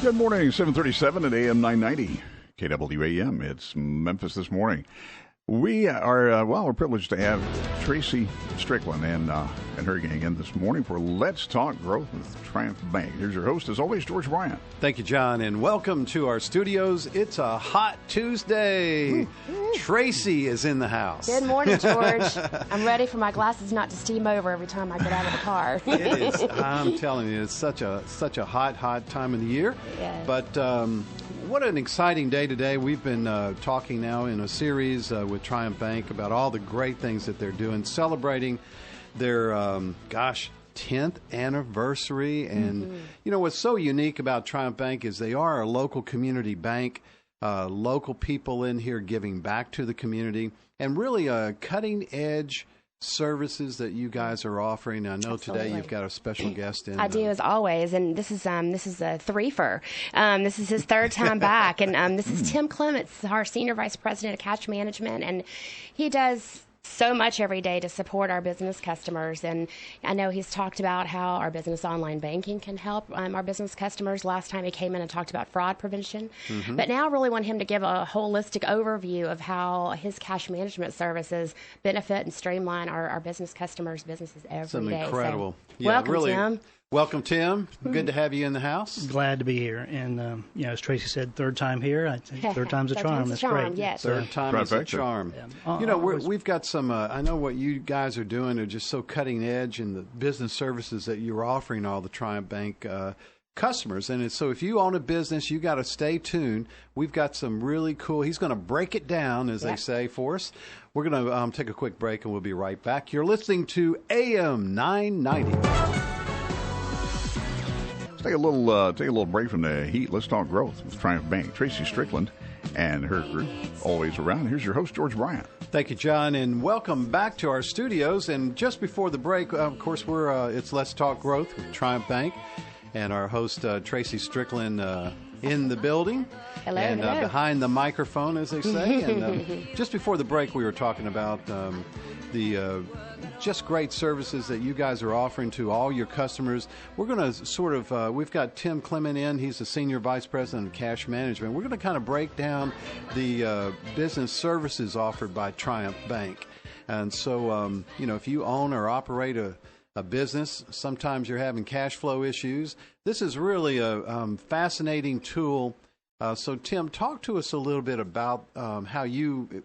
Good morning, 737 at AM 990, KWAM. It's Memphis this morning. We are, we're privileged to have Tracy Strickland and her gang in this morning for Let's Talk Growth with Triumph Bank. Here's your host, as always, George Bryant. Thank you, John, and welcome to our studios. It's a hot Tuesday. Tracy is in the house. Good morning, George. I'm ready for my glasses not to steam over every time I get out of the car. It is. I'm telling you, it's such a hot time of the year. Yes. But what an exciting day today. We've been talking now in a series with Triumph Bank about all the great things that they're doing, celebrating their, 10th anniversary. And, you know, what's so unique about Triumph Bank is they are a local community bank, local people in here giving back to the community, and really cutting-edge services that you guys are offering. I know Today you've got a special guest in. I do, as always, and this is a threefer. This is his third time back, and this is Tim Clements, our Senior Vice President of Cash Management, and he does so much every day to support our business customers. And I know he's talked about how our business online banking can help our business customers. Last time he came in and talked about fraud prevention. But now I really want him to give a holistic overview of how his cash management services benefit and streamline our business customers' businesses every day. Incredible. So, welcome, Tim. Welcome, Tim. Good to have you in the house. Glad to be here. And, as Tracy said, third time here. I think third time's a charm. That's great. Yes. Third time is a charm. Yeah. We've got some, I know what you guys are doing are just so cutting edge in the business services that you're offering all the Triumph Bank customers. And so if you own a business, you got to stay tuned. We've got some really cool, he's going to break it down, as they say, for us. We're going to take a quick break, and we'll be right back. You're listening to AM 990. Take a little break from the heat. Let's talk growth with Triumph Bank. Tracy Strickland and her group, always around. Here's your host, George Bryant. Thank you, John, and welcome back to our studios. And just before the break, of course, it's Let's Talk Growth with Triumph Bank, and our host, Tracy Strickland, in the building. Hello, and hello. Behind the microphone, as they say. And just before the break, we were talking about the just great services that you guys are offering to all your customers. We're going to we've got Tim Clement in. He's the Senior Vice President of Cash Management. We're going to kind of break down the business services offered by Triumph Bank. And so, if you own or operate a business, sometimes you're having cash flow issues. This is really a fascinating tool. So, Tim, talk to us a little bit about how you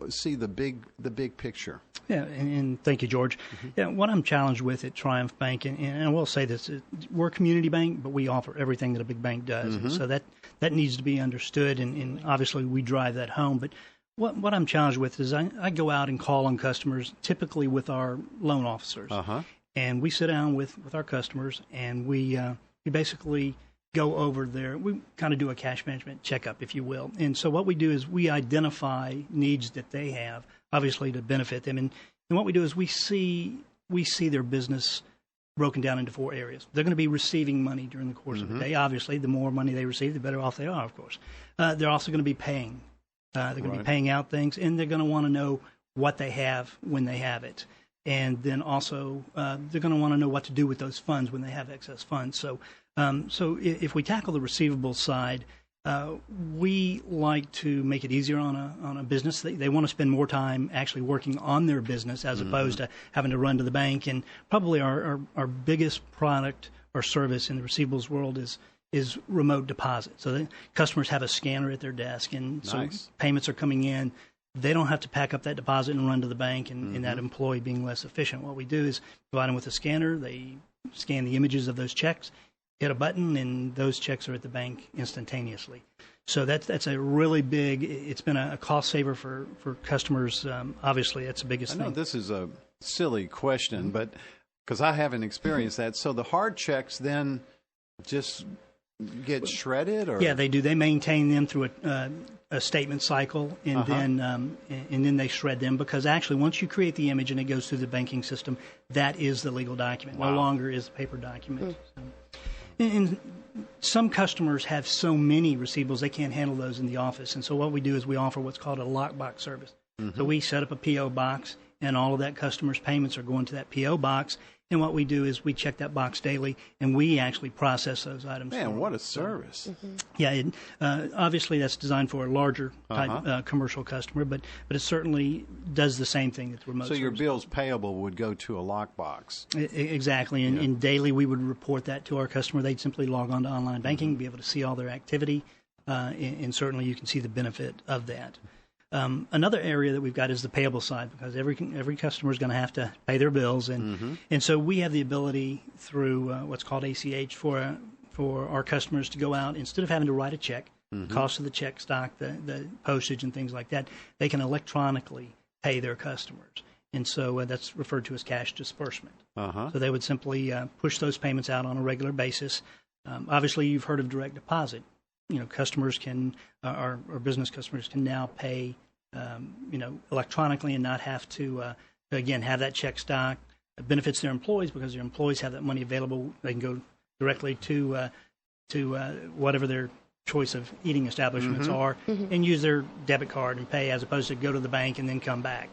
see the big picture. Yeah, and thank you, George. Yeah, what I'm challenged with at Triumph Bank, and I will say this, we're a community bank, but we offer everything that a big bank does. And so that needs to be understood, and obviously we drive that home. But what I'm challenged with is I go out and call on customers, typically with our loan officers. And we sit down with our customers, and we basically go over there. We kind of do a cash management checkup, if you will. And so what we do is we identify needs that they have, obviously to benefit them. And what we do is we see their business broken down into 4 areas. They're going to be receiving money during the course of the day. Obviously, the more money they receive, the better off they are, of course. They're also going to be paying. They're going to be paying out things, and they're going to want to know what they have when they have it. And then also they're going to want to know what to do with those funds when they have excess funds. So if we tackle the receivables side, we like to make it easier on a business. They want to spend more time actually working on their business as opposed to having to run to the bank. And probably our biggest product or service in the receivables world is remote deposit. So the customers have a scanner at their desk, and so payments are coming in. They don't have to pack up that deposit and run to the bank, and that employee being less efficient. What we do is provide them with a scanner. They scan the images of those checks, hit a button, and those checks are at the bank instantaneously. So that's a really big, it's been a cost saver for customers. Obviously, that's the biggest thing. I know this is a silly question, but because I haven't experienced that. So the hard checks then just get shredded? Or? Yeah, they do. They maintain them through a statement cycle, and then they shred them, because actually once you create the image and it goes through the banking system, that is the legal document. Wow. No longer is the paper document. So, and some customers have so many receivables they can't handle those in the office, and so what we do is we offer what's called a lockbox service. So we set up a P.O. box, and all of that customer's payments are going to that P.O. box, And what we do is we check that box daily, and we actually process those items. Man, what a service. Yeah, obviously that's designed for a larger type commercial customer, but it certainly does the same thing that the remote So your service bills payable would go to a lockbox. Exactly, and daily we would report that to our customer. They'd simply log on to online banking, be able to see all their activity, and certainly you can see the benefit of that. Another area that we've got is the payable side, because every customer is going to have to pay their bills, and so we have the ability through what's called ACH for our customers to go out, instead of having to write a check, cost of the check stock, the postage and things like that, they can electronically pay their customers, and so that's referred to as cash disbursement. So they would simply push those payments out on a regular basis. Obviously, you've heard of direct deposit. Customers can, our business customers can now pay, electronically and not have to, again, have that check stock. It benefits their employees because their employees have that money available. They can go directly to whatever their choice of eating establishments are and use their debit card and pay, as opposed to go to the bank and then come back.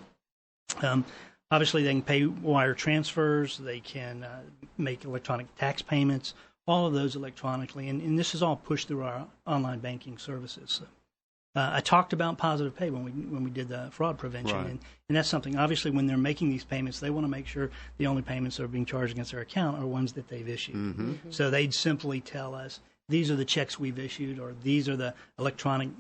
Obviously, they can pay wire transfers. They can make electronic tax payments. All of those electronically, and this is all pushed through our online banking services. So, I talked about positive pay when we did the fraud prevention, and that's something. Obviously, when they're making these payments, they want to make sure the only payments that are being charged against their account are ones that they've issued. So they'd simply tell us, these are the checks we've issued, or these are the electronic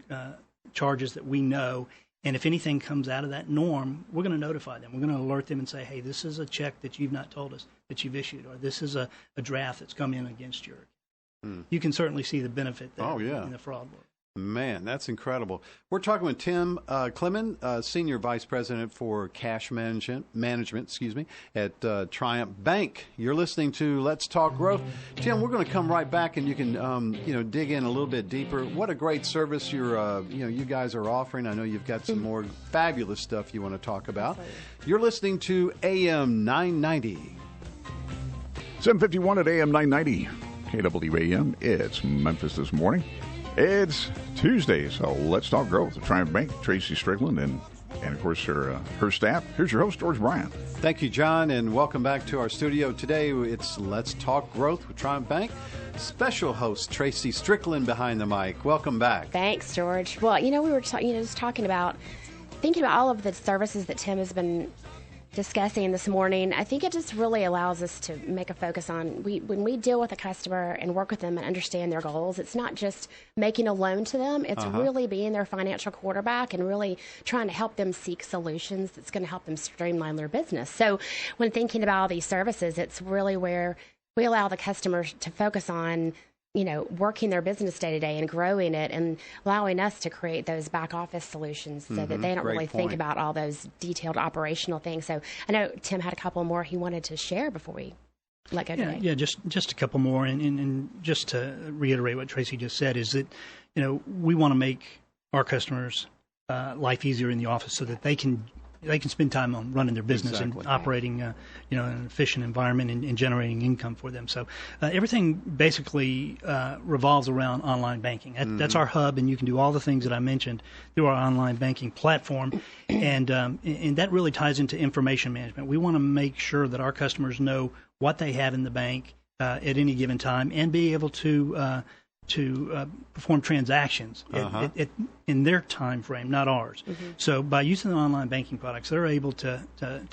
charges that we know. And if anything comes out of that norm, we're going to notify them. We're going to alert them and say, hey, this is a check that you've not told us that you've issued, or this is a draft that's come in against your account. You can certainly see the benefit there in the fraud world. Man, that's incredible. We're talking with Tim Clements, Senior Vice President for Cash Management, at Triumph Bank. You're listening to Let's Talk Growth. Tim, we're going to come right back, and you can dig in a little bit deeper. What a great service you guys are offering. I know you've got some more fabulous stuff you want to talk about. You're listening to AM 990. 7:51 at AM 990 KWAM. It's Memphis This Morning. It's Tuesday, so let's talk growth. The Triumph Bank, Tracy Strickland, and of course her staff. Here's your host, George Bryant. Thank you, John, and welcome back to our studio. Today it's Let's Talk Growth with Triumph Bank. Special host Tracy Strickland behind the mic. Welcome back. Thanks, George. Well, we were just thinking about all of the services that Tim has been discussing this morning. I think it just really allows us to make a focus on when we deal with a customer and work with them and understand their goals. It's not just making a loan to them. It's really being their financial quarterback and really trying to help them seek solutions that's going to help them streamline their business. So when thinking about all these services, it's really where we allow the customer to focus on working their business day to day and growing it, and allowing us to create those back office solutions so that they don't really think about all those detailed operational things. So I know Tim had a couple more he wanted to share before we let go today. Yeah, just a couple more, and just to reiterate what Tracy just said is that we want to make our customers' life easier in the office so that they can spend time on running their business and operating, in an efficient environment and generating income for them. So everything basically revolves around online banking. That's our hub, and you can do all the things that I mentioned through our online banking platform. And that really ties into information management. We want to make sure that our customers know what they have in the bank at any given time, and be able to perform transactions in their time frame, not ours. So by using the online banking products, they're able to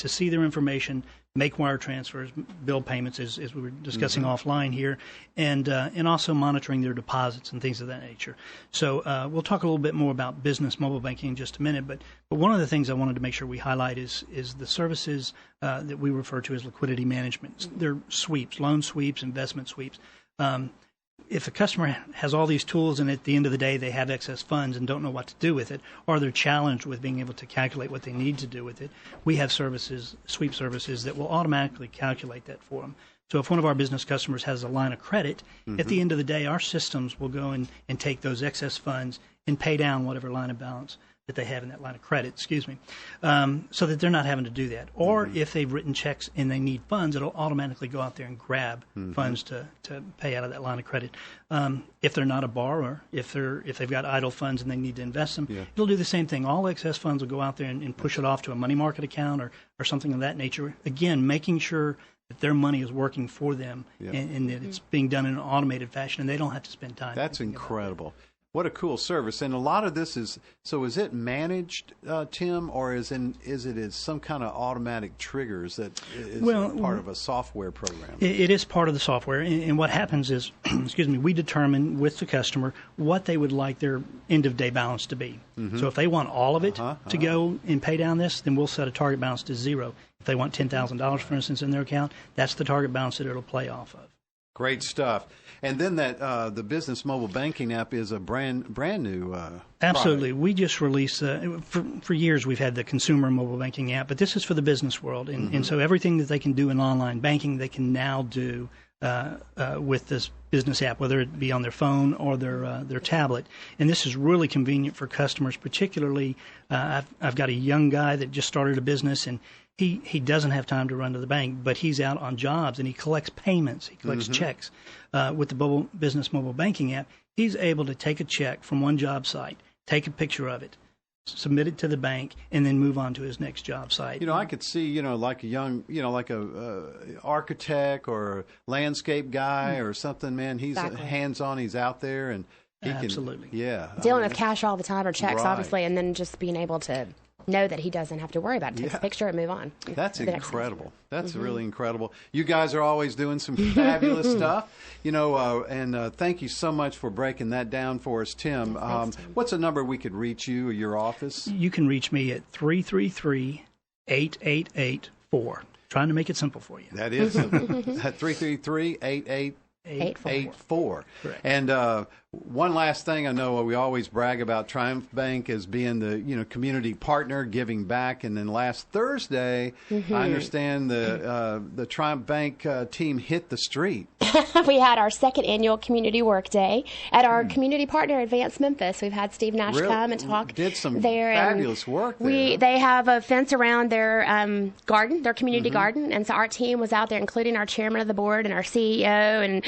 see their information, make wire transfers, bill payments, as we were discussing offline here, and also monitoring their deposits and things of that nature. So we'll talk a little bit more about business mobile banking in just a minute, but one of the things I wanted to make sure we highlight is the services that we refer to as liquidity management. They're sweeps, loan sweeps, investment sweeps. If a customer has all these tools and at the end of the day they have excess funds and don't know what to do with it, or they're challenged with being able to calculate what they need to do with it, we have sweep services that will automatically calculate that for them. So if one of our business customers has a line of credit, at the end of the day, our systems will go and take those excess funds and pay down whatever line of balance that they have in that line of credit, so that they're not having to do that. Or if they've written checks and they need funds, it'll automatically go out there and grab funds to pay out of that line of credit. If they're not a borrower, if they've got idle funds and they need to invest them, it'll do the same thing. All excess funds will go out there and push it off to a money market account or something of that nature. Again, making sure that their money is working for them, and that it's being done in an automated fashion, and they don't have to spend time. That's incredible. What a cool service. And a lot of this is it managed, Tim, or is it some kind of automatic triggers that is part of a software program? It is part of the software. And what happens is, we determine with the customer what they would like their end-of-day balance to be. So if they want all of it to go and pay down this, then we'll set a target balance to zero. If they want $10,000, for instance, in their account, that's the target balance that it'll play off of. Great stuff. And then that the business mobile banking app is a brand new Absolutely. product. We just released, for years we've had the consumer mobile banking app, but this is for the business world. And so everything that they can do in online banking, they can now do with this business app, whether it be on their phone or their tablet. And this is really convenient for customers, particularly I've got a young guy that just started a business, and he doesn't have time to run to the bank, but he's out on jobs and he collects payments. He collects checks. With the business mobile banking app, he's able to take a check from one job site, take a picture of it, submit it to the bank, and then move on to his next job site. I could see, like a young, like a architect or a landscape guy or something, man. He's hands-on, he's out there, and he Absolutely. Dealing with cash all the time or checks, Right. obviously, and then just being able to know that he doesn't have to worry about it. Takes a picture and move on. That's incredible. That's really incredible. You guys are always doing some fabulous stuff, and thank you so much for breaking that down for us, Tim. Thanks, Tim. What's a number we could reach you or your office? You can reach me at 333-888-4. Trying to make it simple for you. That is simple. 333-8884. Correct. And one last thing, I know we always brag about Triumph Bank as being the community partner, giving back. And then last Thursday, I understand the Triumph Bank team hit the street. We had our second annual community work day at our community partner, Advance Memphis. We've had Steve Nash come and talk. Did some there, fabulous work there. They have a fence around their garden, their community garden, and so our team was out there, including our chairman of the board and our CEO, and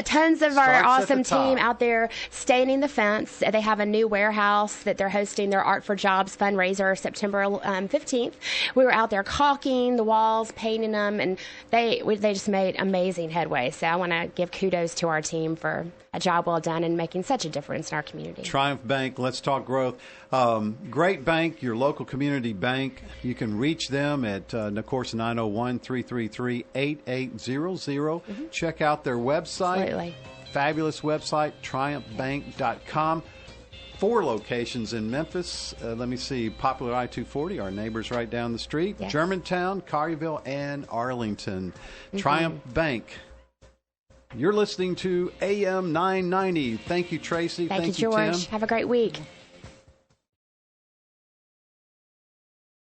tons of our awesome team out there staining the fence. They have a new warehouse that they're hosting their Art for Jobs fundraiser September 15th. We were out there caulking the walls, painting them, and they just made amazing headway. So I want to give kudos to our team for a job well done and making such a difference in our community. Triumph Bank, let's talk growth. Great bank, your local community bank. You can reach them at, of course, 901-333-8800. Check out their website. Absolutely. Fabulous website, triumphbank.com. 4 locations in Memphis. Let me see, Popular I-240, our neighbors right down the street. Yes. Germantown, Collierville, and Arlington. Triumph Bank. You're listening to AM 990. Thank you, Tracy. Thank you, George. Tim. Have a great week.